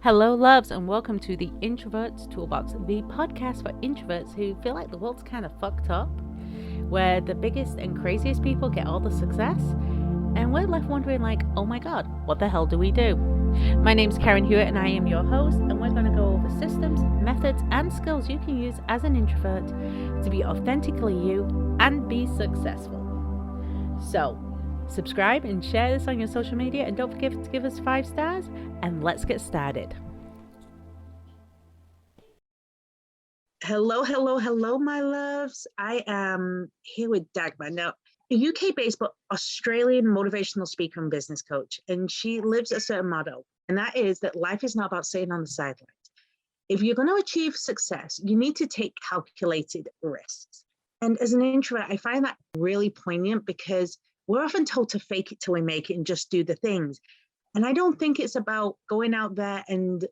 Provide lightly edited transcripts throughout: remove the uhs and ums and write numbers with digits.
Hello, loves, and welcome to the Introvert Toolbox, the podcast for introverts who feel like the world's kind of fucked up, where the biggest and craziest people get all the success, and we're left wondering, like, oh my god, what the hell do we do? My name's Karen Hewitt, and I am your host, and we're going to go over systems, methods, and skills you can use as an introvert to be authentically you and be successful. So, subscribe and share this on your social media, and don't forget to give us 5 stars, and let's get started. Hello, my loves. I am here with Dagmar. Now, a UK-based but Australian motivational speaker and business coach, and she lives a certain motto, and that is that life is not about sitting on the sidelines. If you're going to achieve success, you need to take calculated risks. And as an introvert, I find that really poignant because we're often told to fake it till we make it and just do the things. And I don't think it's about going out there and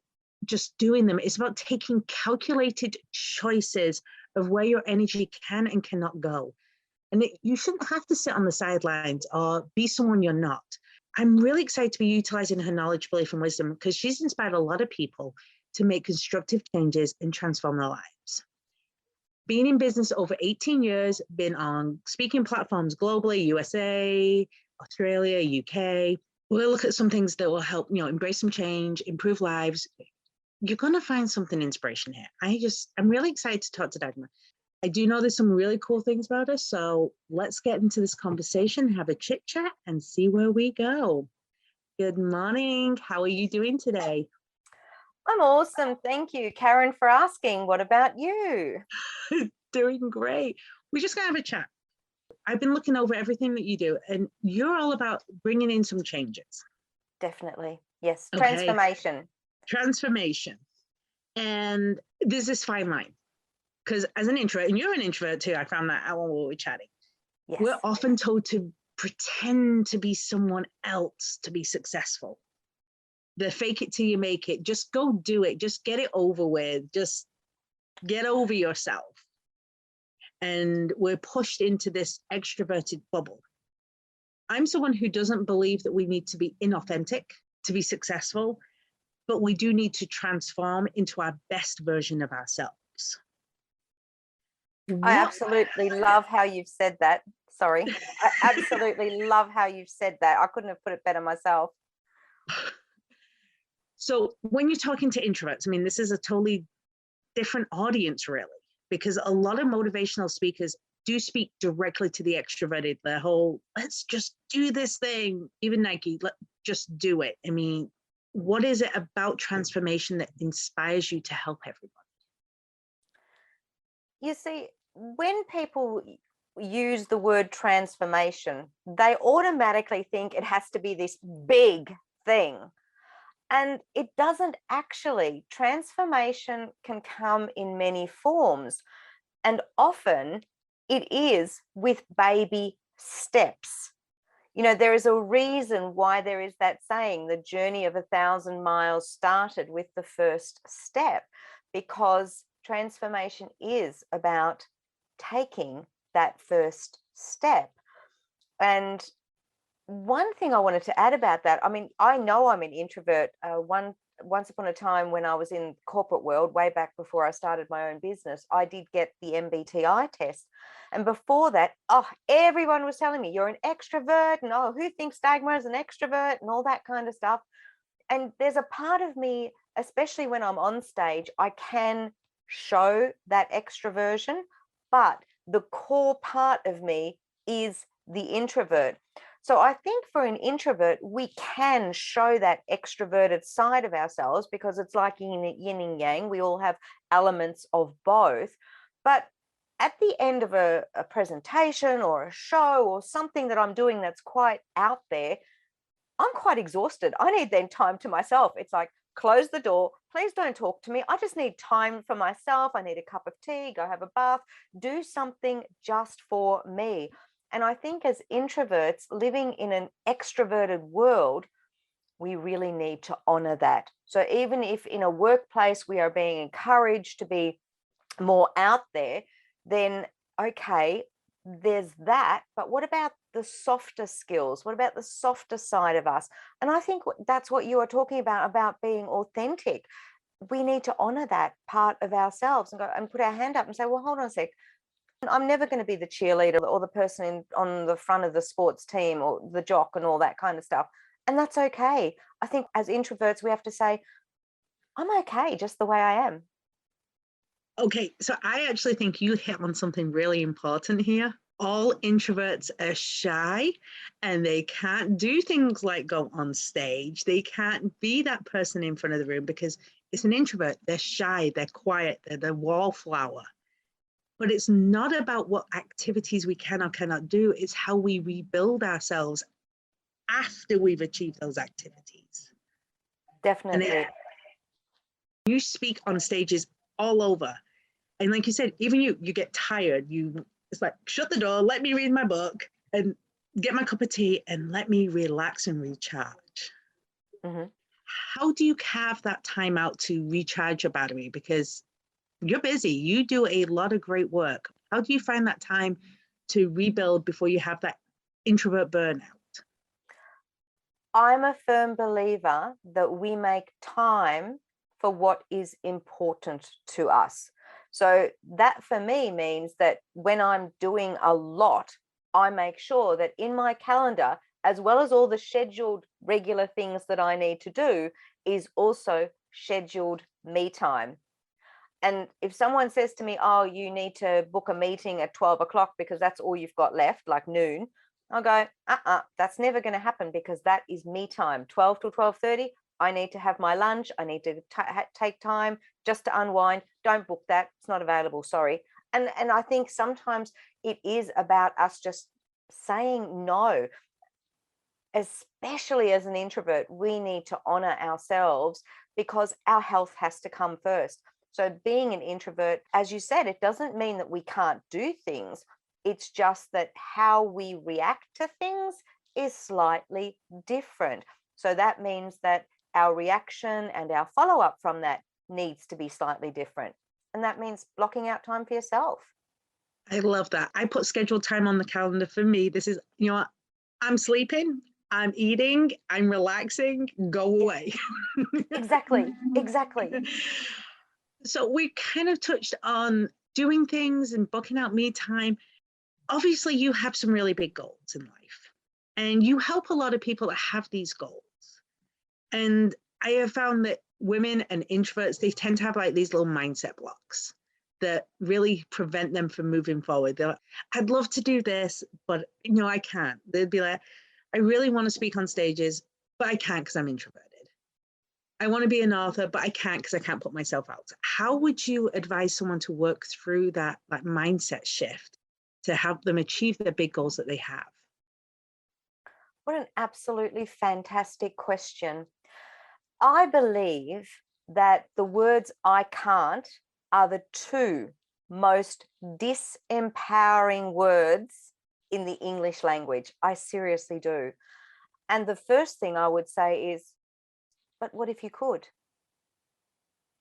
just doing them. It's about taking calculated choices of where your energy can and cannot go. And you shouldn't have to sit on the sidelines or be someone you're not. I'm really excited to be utilizing her knowledge, belief, and wisdom because she's inspired a lot of people to make constructive changes and transform their lives. Being in business over 18 years, been on speaking platforms globally, USA, Australia, UK. We'll look at some things that will help, embrace some change, improve lives. You're going to find something inspiration here. I'm really excited to talk to Dagmar. I do know there's some really cool things about her, so let's get into this conversation, have a chit chat, and see where we go. Good morning. How are you doing today? I'm awesome. Thank you, Karen, for asking. What about you? Doing great. We're just going to have a chat. I've been looking over everything that you do, and you're all about bringing in some changes. Definitely. Yes. Okay. Transformation. And there's this fine line. Because as an introvert, and you're an introvert too, I found that out when we were chatting. Yes. We're often told to pretend to be someone else to be successful. The fake it till you make it. Just go do it. Just get it over with. Just get over yourself. And we're pushed into this extroverted bubble. I'm someone who doesn't believe that we need to be inauthentic to be successful, but we do need to transform into our best version of ourselves. I absolutely love how you've said that. Sorry. I absolutely love how you've said that. I couldn't have put it better myself. So when you're talking to introverts, this is a totally different audience, really, because a lot of motivational speakers do speak directly to the extroverted, the whole, let's just do this thing, even Nike, just do it. What is it about transformation that inspires you to help everybody? You see, when people use the word transformation, they automatically think it has to be this big thing. And it doesn't actually. Transformation can come in many forms. And often it is with baby steps. There is a reason why there is that saying, the journey of 1,000 miles started with the first step, because transformation is about taking that first step. And one thing I wanted to add about that, I know I'm an introvert. Once upon a time when I was in corporate world, way back before I started my own business, I did get the MBTI test. And before that, everyone was telling me, you're an extrovert, and who thinks Dagmar is an extrovert, and all that kind of stuff. And there's a part of me, especially when I'm on stage, I can show that extroversion, but the core part of me is the introvert. So I think for an introvert, we can show that extroverted side of ourselves because it's like yin and yang. We all have elements of both. But at the end of a presentation or a show or something that I'm doing that's quite out there, I'm quite exhausted. I need then time to myself. It's like, close the door. Please don't talk to me. I just need time for myself. I need a cup of tea, go have a bath, do something just for me. And I think as introverts living in an extroverted world, we really need to honor that. So even if in a workplace we are being encouraged to be more out there, then okay, there's that. But what about the softer skills? What about the softer side of us? And I think that's what you are talking about being authentic. We need to honor that part of ourselves and go and put our hand up and say, well, hold on a sec. I'm never going to be the cheerleader or the person on the front of the sports team or the jock and all that kind of stuff. And that's okay. I think as introverts, we have to say, I'm okay just the way I am. Okay, so I actually think you hit on something really important here. All introverts are shy and they can't do things like go on stage. They can't be that person in front of the room because it's an introvert. They're shy, they're quiet, they're the wallflower. But it's not about what activities we can or cannot do. It's how we rebuild ourselves after we've achieved those activities. Definitely. You speak on stages all over. And like you said, even you get tired. It's like, shut the door, let me read my book and get my cup of tea and let me relax and recharge. Mm-hmm. How do you carve that time out to recharge your battery? Because you're busy, you do a lot of great work. How do you find that time to rebuild before you have that introvert burnout? I'm a firm believer that we make time for what is important to us. So that for me means that when I'm doing a lot, I make sure that in my calendar, as well as all the scheduled regular things that I need to do, is also scheduled me time. And if someone says to me, oh, you need to book a meeting at 12 o'clock because that's all you've got left, like noon, I'll go, that's never going to happen because that is me time. 12 to 12:30, I need to have my lunch. I need to take time just to unwind. Don't book that. It's not available. Sorry. And I think sometimes it is about us just saying no. Especially as an introvert, we need to honor ourselves because our health has to come first. So being an introvert, as you said, it doesn't mean that we can't do things. It's just that how we react to things is slightly different. So that means that our reaction and our follow-up from that needs to be slightly different. And that means blocking out time for yourself. I love that. I put scheduled time on the calendar for me. This is, I'm sleeping, I'm eating, I'm relaxing, go away. Exactly. So we kind of touched on doing things and booking out me time. Obviously, you have some really big goals in life, and you help a lot of people that have these goals. And I have found that women and introverts, they tend to have like these little mindset blocks that really prevent them from moving forward. They're like, I'd love to do this, but I can't. They'd be like, I really want to speak on stages, but I can't because I'm introverted. I want to be an author, but I can't because I can't put myself out. How would you advise someone to work through that mindset shift to help them achieve the big goals that they have? What an absolutely fantastic question. I believe that the words I can't are the two most disempowering words in the English language. I seriously do. And the first thing I would say is, but what if you could?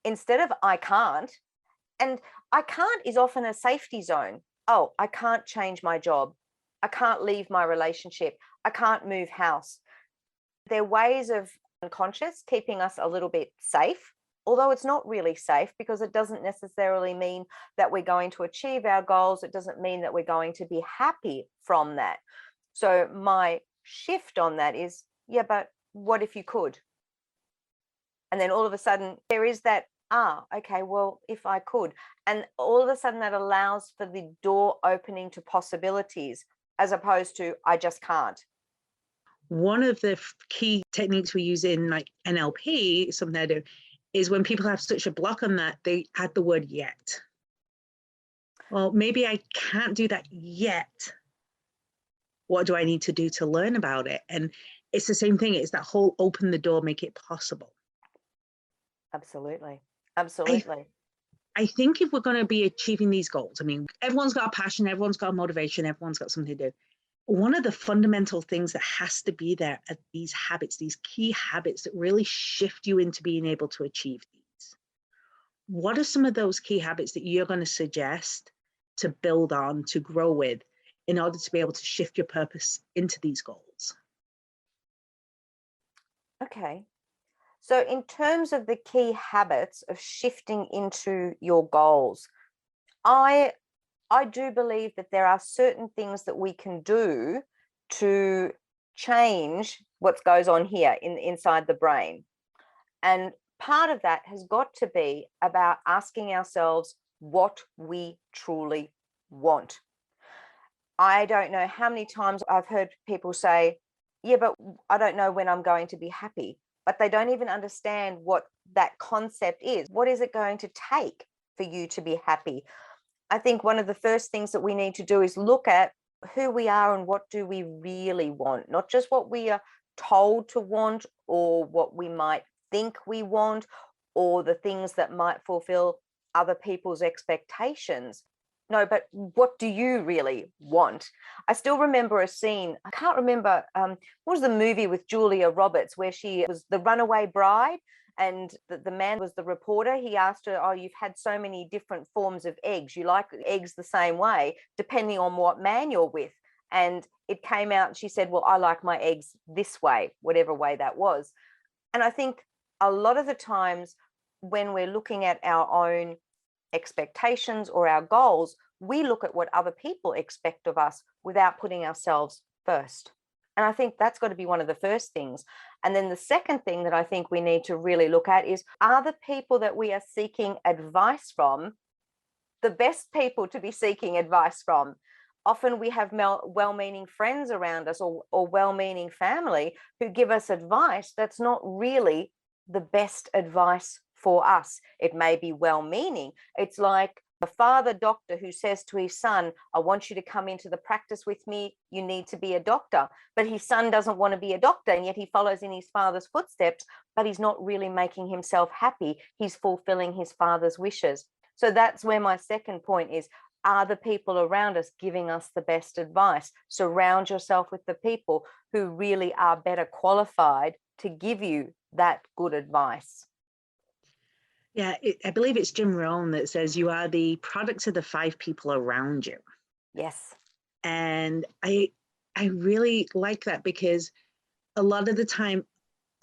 Instead of I can't, and I can't is often a safety zone. Oh, I can't change my job. I can't leave my relationship. I can't move house. They're ways of unconscious keeping us a little bit safe, although it's not really safe because it doesn't necessarily mean that we're going to achieve our goals. It doesn't mean that we're going to be happy from that. So my shift on that is, yeah, but what if you could? And then all of a sudden there is that, okay, well, if I could. And all of a sudden that allows for the door opening to possibilities as opposed to I just can't. One of the key techniques we use in like NLP, something I do, is when people have such a block on that, they add the word yet. Well, maybe I can't do that yet. What do I need to do to learn about it? And it's the same thing. It's that whole open the door, make it possible. Absolutely. I think if we're going to be achieving these goals, I mean, everyone's got a passion, everyone's got a motivation, everyone's got something to do. One of the fundamental things that has to be there are these habits, these key habits that really shift you into being able to achieve these. What are some of those key habits that you're going to suggest to build on, to grow with in order to be able to shift your purpose into these goals. Okay. So in terms of the key habits of shifting into your goals, I do believe that there are certain things that we can do to change what goes on here inside the brain. And part of that has got to be about asking ourselves what we truly want. I don't know how many times I've heard people say, yeah, but I don't know when I'm going to be happy. But they don't even understand what that concept is. What is it going to take for you to be happy? I think one of the first things that we need to do is look at who we are and what do we really want, not just what we are told to want or what we might think we want or the things that might fulfill other people's expectations. No, but what do you really want? I still remember a scene. I can't remember, what was the movie with Julia Roberts where she was the runaway bride and the man was the reporter. He asked her, oh, you've had so many different forms of eggs. You like eggs the same way, depending on what man you're with. And it came out, and she said, well, I like my eggs this way, whatever way that was. And I think a lot of the times when we're looking at our own expectations or our goals, we look at what other people expect of us without putting ourselves first. And I think that's got to be one of the first things. And then the second thing that I think we need to really look at is, are the people that we are seeking advice from the best people to be seeking advice from? Often we have well-meaning friends around us or well-meaning family who give us advice that's not really the best advice for us. It may be well-meaning. It's like the father doctor who says to his son, I want you to come into the practice with me. You need to be a doctor. But his son doesn't want to be a doctor, and yet he follows in his father's footsteps, but he's not really making himself happy. He's fulfilling his father's wishes. So that's where my second point is, are the people around us giving us the best advice? Surround yourself with the people who really are better qualified to give you that good advice. Yeah, I believe it's Jim Rohn that says you are the product of the 5 people around you. Yes. And I really like that, because a lot of the time,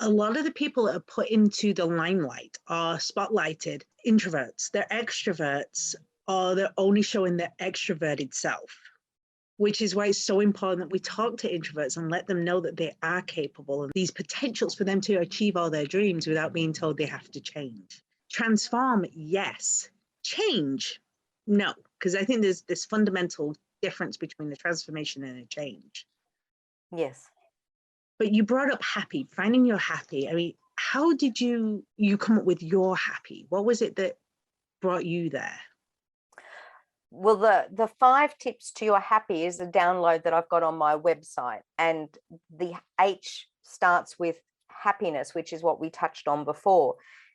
a lot of the people that are put into the limelight are spotlighted introverts. They're extroverts, or they're only showing their extroverted self, which is why it's so important that we talk to introverts and let them know that they are capable of these potentials for them to achieve all their dreams without being told they have to change. Transform, yes. Change, no, because I think there's this fundamental difference between a transformation and a change. Yes. But you brought up happy, finding your happy. I mean, how did you come up with your happy? What was it that brought you there? Well, the 5 tips to your happy is a download that I've got on my website. And the H starts with happiness, which is what we touched on before.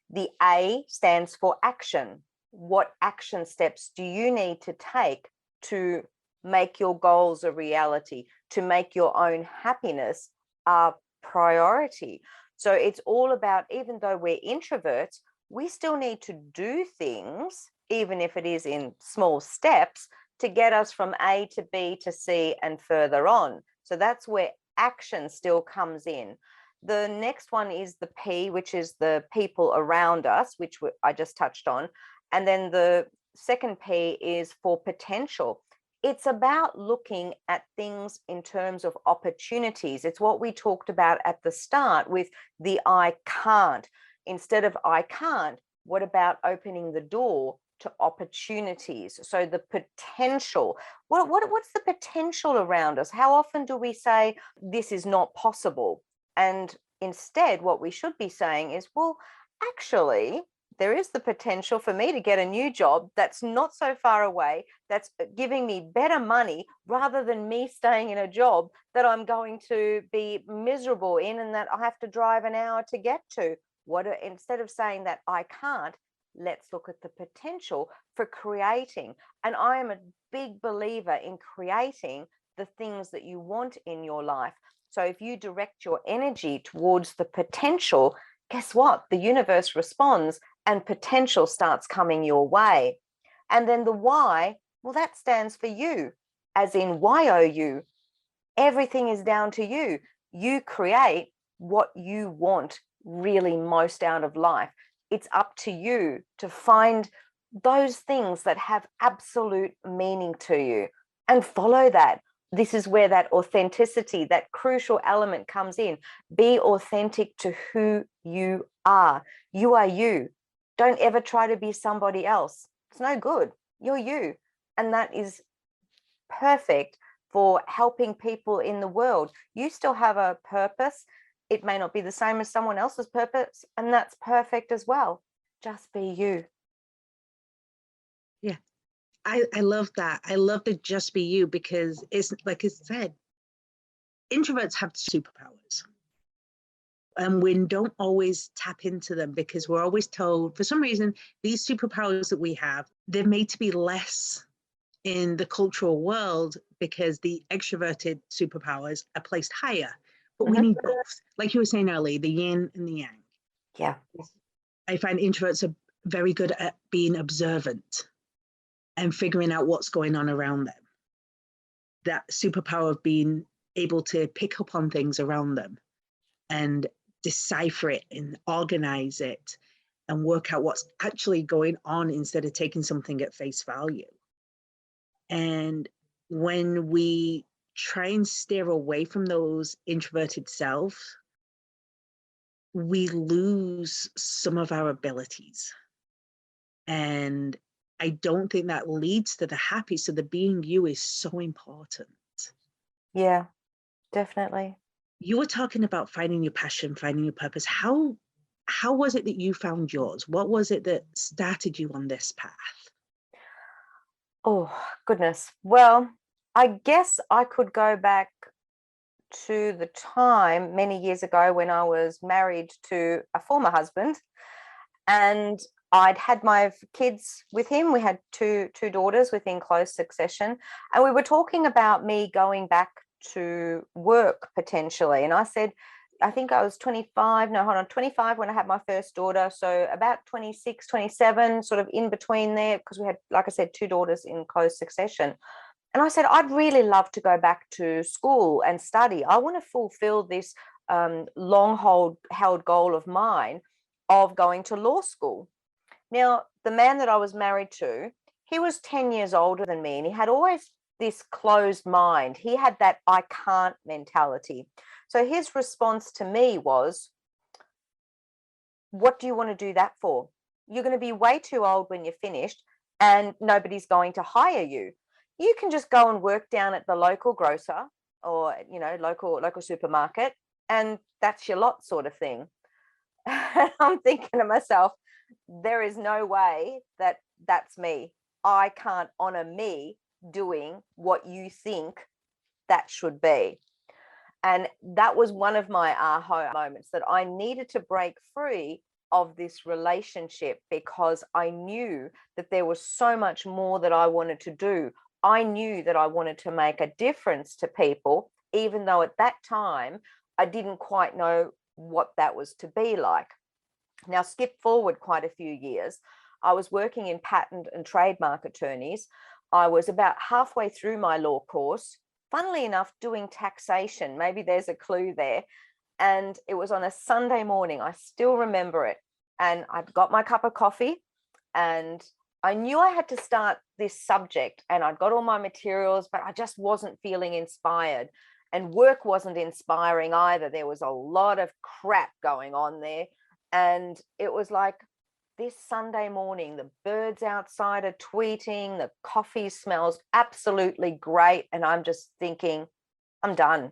The A stands for action. What action steps do you need to take to make your goals a reality, to make your own happiness a priority? So it's all about, even though we're introverts, we still need to do things, even if it is in small steps, to get us from A to B to C and further on. So that's where action still comes in. The next one is the P, which is the people around us, which I just touched on. And then the second P is for potential. It's about looking at things in terms of opportunities. It's what we talked about at the start with the I can't. Instead of I can't, what about opening the door to opportunities? So the potential, what's the potential around us? How often do we say this is not possible? And instead, what we should be saying is, well, actually, there is the potential for me to get a new job that's not so far away, that's giving me better money, rather than me staying in a job that I'm going to be miserable in and that I have to drive an hour to get to. Instead of saying that I can't, let's look at the potential for creating. And I am a big believer in creating the things that you want in your life. So if you direct your energy towards the potential, guess what? The universe responds and potential starts coming your way. And then the why, well, that stands for you. as in YOU. Everything is down to you. You create what you want really most out of life. It's up to you to find those things that have absolute meaning to you and follow that. This is where that authenticity, that crucial element comes in. Be authentic to who you are. You are you. Don't ever try to be somebody else. It's no good. You're you. And that is perfect for helping people in the world. You still have a purpose. It may not be the same as someone else's purpose, and that's perfect as well. Just be you. Yeah. I love that. I love the just be you, because it's like I said, introverts have superpowers. And we don't always tap into them because we're always told, for some reason, these superpowers that we have, they're made to be less in the cultural world because the extroverted superpowers are placed higher. But we need both. Like you were saying earlier, the yin and the yang. Yeah. I find introverts are very good at being observant and figuring out what's going on around them. That superpower of being able to pick up on things around them and decipher it and organize it and work out what's actually going on instead of taking something at face value. And when we try and steer away from those introverted selves, we lose some of our abilities. And I don't think that leads to the happy. So the being you is so important. Yeah, definitely. You were talking about finding your passion, finding your purpose. How was it that you found yours? What was it that started you on this path? Oh, goodness. Well, I guess I could go back to the time many years ago when I was married to a former husband, and I'd had my kids with him. We had two daughters within close succession, and we were talking about me going back to work potentially. And I said, I think I was 25, 25 when I had my first daughter. So about 26, 27, sort of in between there, because we had, like I said, two daughters in close succession. And I said, I'd really love to go back to school and study. I want to fulfill this long held goal of mine of going to law school. Now, the man that I was married to, he was 10 years older than me, and he had always this closed mind. He had that I can't mentality. So his response to me was, what do you want to do that for? You're going to be way too old when you're finished, and nobody's going to hire you. You can just go and work down at the local grocer or, local supermarket, and that's your lot, sort of thing. And I'm thinking to myself, there is no way that that's me. I can't honor me doing what you think that should be. And that was one of my aha moments, that I needed to break free of this relationship because I knew that there was so much more that I wanted to do. I knew that I wanted to make a difference to people, even though at that time I didn't quite know what that was to be like. Now, skip forward quite a few years. I was working in patent and trademark attorneys. I was about halfway through my law course, funnily enough, doing taxation. Maybe there's a clue there. And it was on a Sunday morning. I still remember it. And I'd got my cup of coffee, and I knew I had to start this subject, and I'd got all my materials, but I just wasn't feeling inspired. And work wasn't inspiring either. There was a lot of crap going on there. And it was like, this Sunday morning, the birds outside are tweeting, the coffee smells absolutely great. And I'm just thinking, I'm done.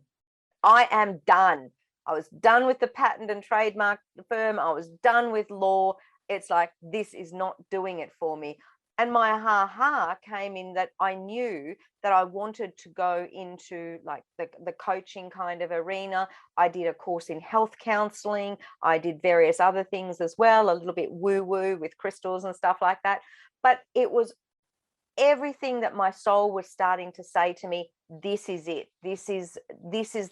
I am done. I was done with the patent and trademark firm. I was done with law. It's like, this is not doing it for me. And my ha-ha came in that I knew that I wanted to go into like the coaching kind of arena. I did a course in health counseling. I did various other things as well, a little bit woo-woo with crystals and stuff like that. But it was everything that my soul was starting to say to me, this is it. This is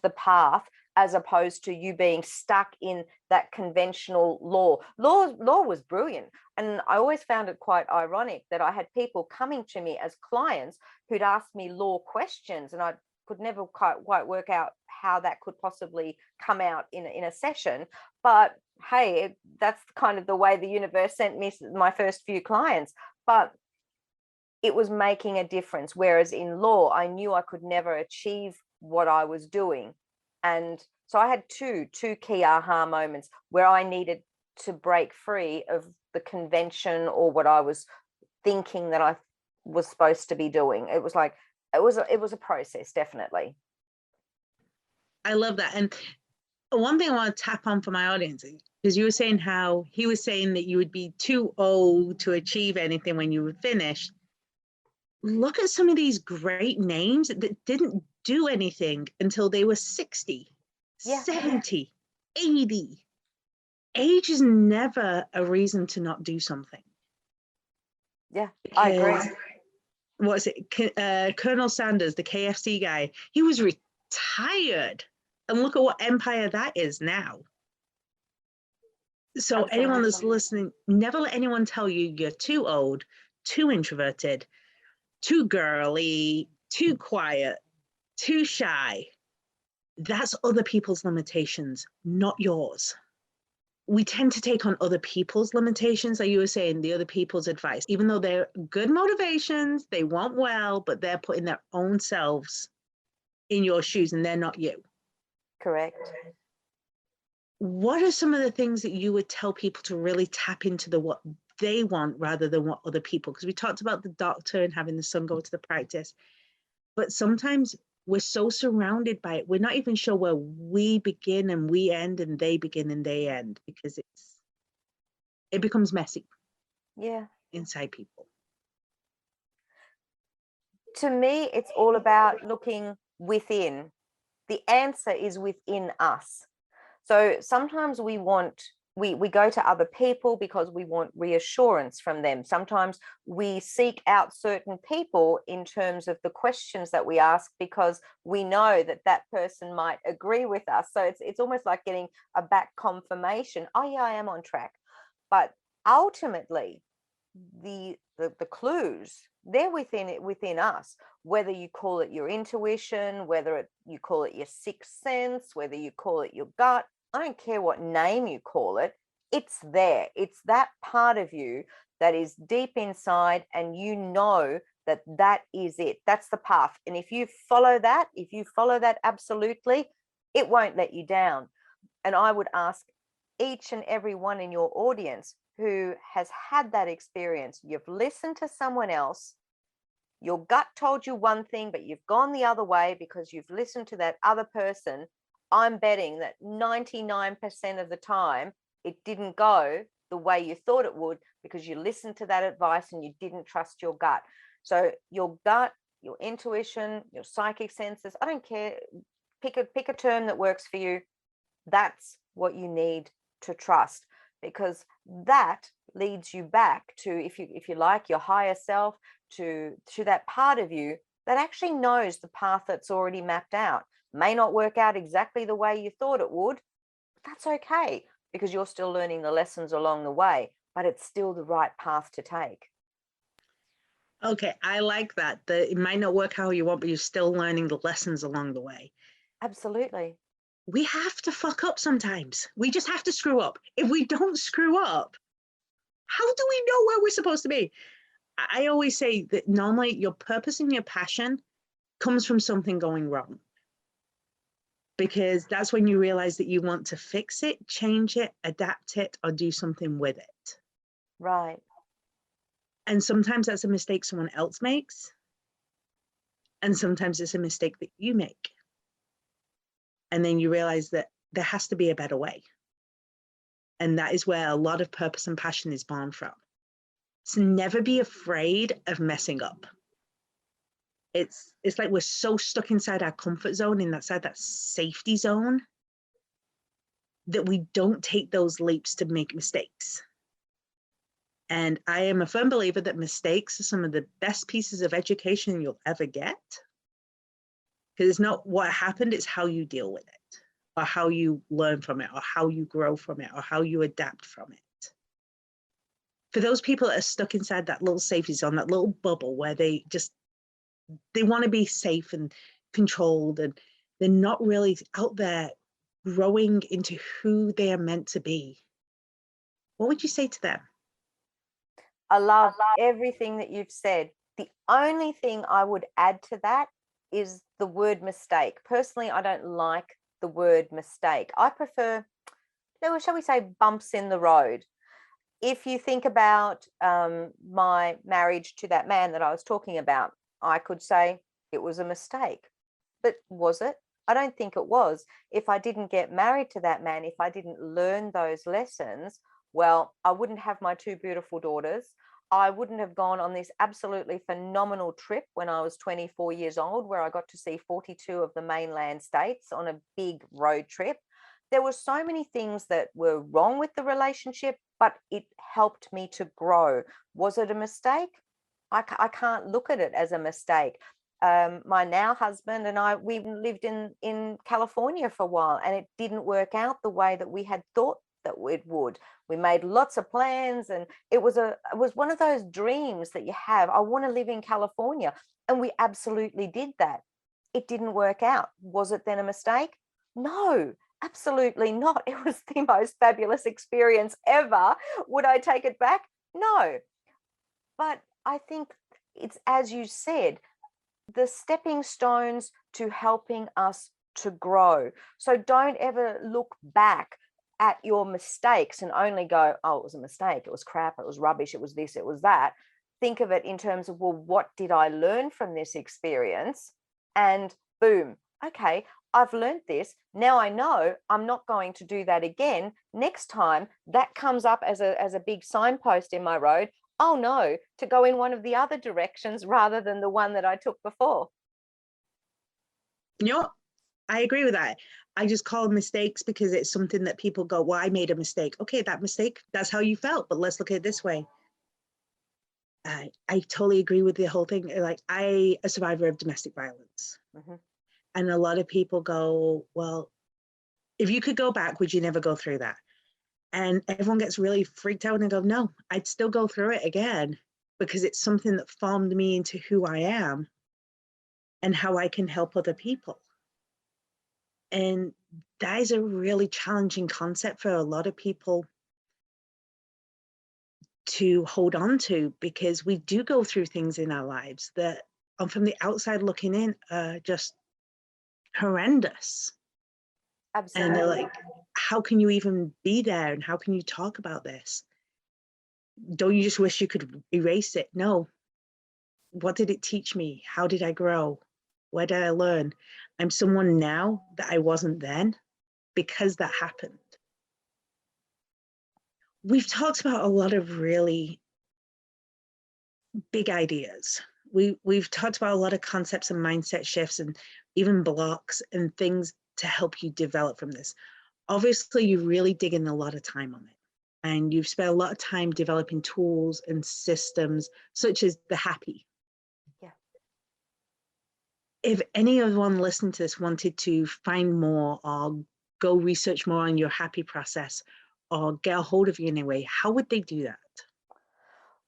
the path. as opposed to you being stuck in that conventional law was brilliant. And I always found it quite ironic that I had people coming to me as clients who'd ask me law questions, and I could never quite work out how that could possibly come out in a session. But hey, that's kind of the way the universe sent me my first few clients. But it was making a difference. Whereas in law, I knew I could never achieve what I was doing. And so I had two key aha moments where I needed to break free of the convention or what I was thinking that I was supposed to be doing. It was like, it was a process, definitely. I love that. And one thing I want to tap on for my audience, because you were saying how he was saying that you would be too old to achieve anything when you were finished. Look at some of these great names that didn't do anything until they were 60, Yeah. 70, 80. Age is never a reason to not do something. Yeah, I agree. What is it? Colonel Sanders, the KFC guy, he was retired. And look at what empire that is now. So anyone that's listening, never let anyone tell you you're too old, too introverted, too girly, too quiet, too shy. That's other people's limitations, not yours. We tend to take on other people's limitations, like you were saying, the other people's advice, even though they're good motivations, they want well, but they're putting their own selves in your shoes and they're not you. Correct. What are some of the things that you would tell people to really tap into what they want rather than what other people? Because we talked about the doctor and having the son go to the practice, but sometimes we're so surrounded by it, we're not even sure where we begin and we end and they begin and they end, because it becomes messy. Yeah. Inside people. To me, it's all about looking within. The answer is within us. So sometimes we go to other people because we want reassurance from them. Sometimes we seek out certain people in terms of the questions that we ask because we know that that person might agree with us. So it's almost like getting a back confirmation. Oh yeah, I am on track. But ultimately, the clues, they're within us, whether you call it your intuition, whether you call it your sixth sense, whether you call it your gut. I don't care what name you call it, it's there. It's that part of you that is deep inside, and you know that that is it. That's the path. And if you follow that absolutely, it won't let you down. And I would ask each and every one in your audience who has had that experience, you've listened to someone else, your gut told you one thing, but you've gone the other way because you've listened to that other person. I'm betting that 99% of the time, it didn't go the way you thought it would because you listened to that advice and you didn't trust your gut. So your gut, your intuition, your psychic senses, I don't care, pick a term that works for you. That's what you need to trust, because that leads you back to, if you like, your higher self, to that part of you that actually knows the path that's already mapped out. May not work out exactly the way you thought it would, but that's okay, because you're still learning the lessons along the way, but it's still the right path to take. Okay, I like that. It might not work how you want, but you're still learning the lessons along the way. Absolutely. We have to fuck up sometimes. We just have to screw up. If we don't screw up, how do we know where we're supposed to be? I always say that normally your purpose and your passion comes from something going wrong, because that's when you realize that you want to fix it, change it, adapt it, or do something with it. Right. And sometimes that's a mistake someone else makes. And sometimes it's a mistake that you make. And then you realize that there has to be a better way. And that is where a lot of purpose and passion is born from. So never be afraid of messing up. It's like we're so stuck inside our comfort zone, inside that safety zone, that we don't take those leaps to make mistakes. And I am a firm believer that mistakes are some of the best pieces of education you'll ever get. Because it's not what happened, it's how you deal with it. or how you learn from it, or how you grow from it, or how you adapt from it. For those people that are stuck inside that little safety zone, that little bubble where they want to be safe and controlled, and they're not really out there growing into who they are meant to be, what would you say to them? I love everything that you've said. The only thing I would add to that is the word mistake. Personally, I don't like the word mistake. I prefer, shall we say, bumps in the road. If you think about my marriage to that man that I was talking about, I could say it was a mistake. But was it? I don't think it was. If I didn't get married to that man, if I didn't learn those lessons, well, I wouldn't have my two beautiful daughters. I wouldn't have gone on this absolutely phenomenal trip when I was 24 years old, where I got to see 42 of the mainland states on a big road trip. There were so many things that were wrong with the relationship, but it helped me to grow. Was it a mistake? I can't look at it as a mistake. My now husband and I, we lived in California for a while, and it didn't work out the way that we had thought that it would. We made lots of plans, and it was one of those dreams that you have. I want to live in California, and we absolutely did that. It didn't work out. Was it then a mistake? No, absolutely not. It was the most fabulous experience ever. Would I take it back? No. But I think it's, as you said, the stepping stones to helping us to grow. So don't ever look back at your mistakes and only go, oh, it was a mistake, it was crap, it was rubbish, it was this, it was that. Think of it in terms of, well, what did I learn from this experience? And boom, okay, I've learned this. Now I know I'm not going to do that again. Next time that comes up as a big signpost in my road, oh no, to go in one of the other directions rather than the one that I took before. You know, I agree with that. I just call them mistakes because it's something that people go, well, I made a mistake. Okay, that mistake, that's how you felt, but let's look at it this way. I totally agree with the whole thing. Like, I a survivor of domestic violence. Mm-hmm. And a lot of people go, well, if you could go back, would you never go through that? And everyone gets really freaked out and go, no, I'd still go through it again, because it's something that formed me into who I am and how I can help other people. And that is a really challenging concept for a lot of people to hold on to, because we do go through things in our lives that, from the outside looking in, are just horrendous. Absolutely. And they're like, how can you even be there? And how can you talk about this? Don't you just wish you could erase it? No. What did it teach me? How did I grow? Where did I learn? I'm someone now that I wasn't then because that happened. We've talked about a lot of really big ideas. We've talked about a lot of concepts and mindset shifts and even blocks and things to help you develop from this. Obviously, you really dig in a lot of time on it. And you've spent a lot of time developing tools and systems such as the H.A.P.Y. Yeah. If anyone listening to this wanted to find more or go research more on your H.A.P.Y. process or get a hold of you in a way, how would they do that?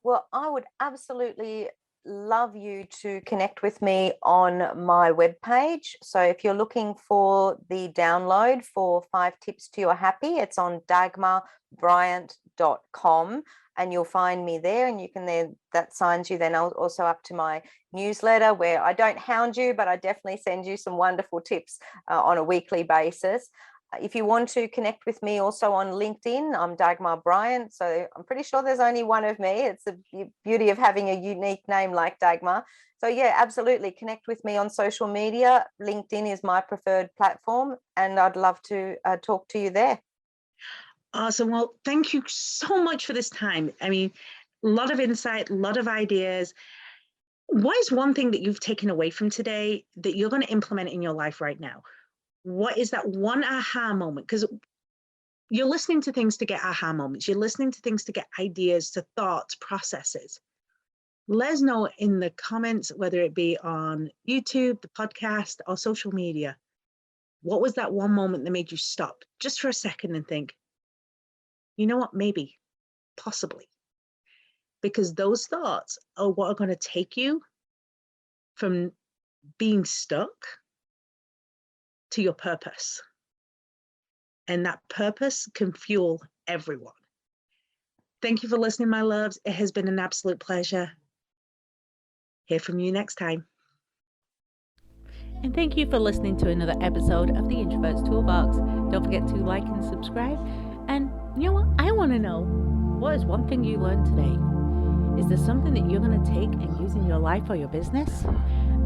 Well, I would absolutely love you to connect with me on my webpage. So if you're looking for the download for 5 tips to your happy, it's on dagmarbryant.com, and you'll find me there, and you can then, that signs you then also up to my newsletter, where I don't hound you, but I definitely send you some wonderful tips on a weekly basis. If you want to connect with me also on LinkedIn, I'm Dagmar Bryant. So I'm pretty sure there's only one of me. It's the beauty of having a unique name like Dagmar. So yeah, absolutely connect with me on social media. LinkedIn is my preferred platform, and I'd love to talk to you there. Awesome. Well, thank you so much for this time. I mean, a lot of insight, a lot of ideas. What is one thing that you've taken away from today that you're going to implement in your life right now? What is that one aha moment? Because you're listening to things to get aha moments. You're listening to things to get ideas, to thoughts, processes. Let us know in the comments, whether it be on YouTube, the podcast, or social media. What was that one moment that made you stop just for a second and think, you know what, maybe, possibly? Because those thoughts are what are going to take you from being stuck to your purpose. And that purpose can fuel everyone. Thank you for listening, my loves. It has been an absolute pleasure. Hear from you next time. And thank you for listening to another episode of the Introverts Toolbox. Don't forget to like and subscribe. And you know what? I want to know, what is one thing you learned today? Is there something that you're going to take and use in your life or your business?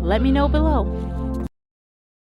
Let me know below.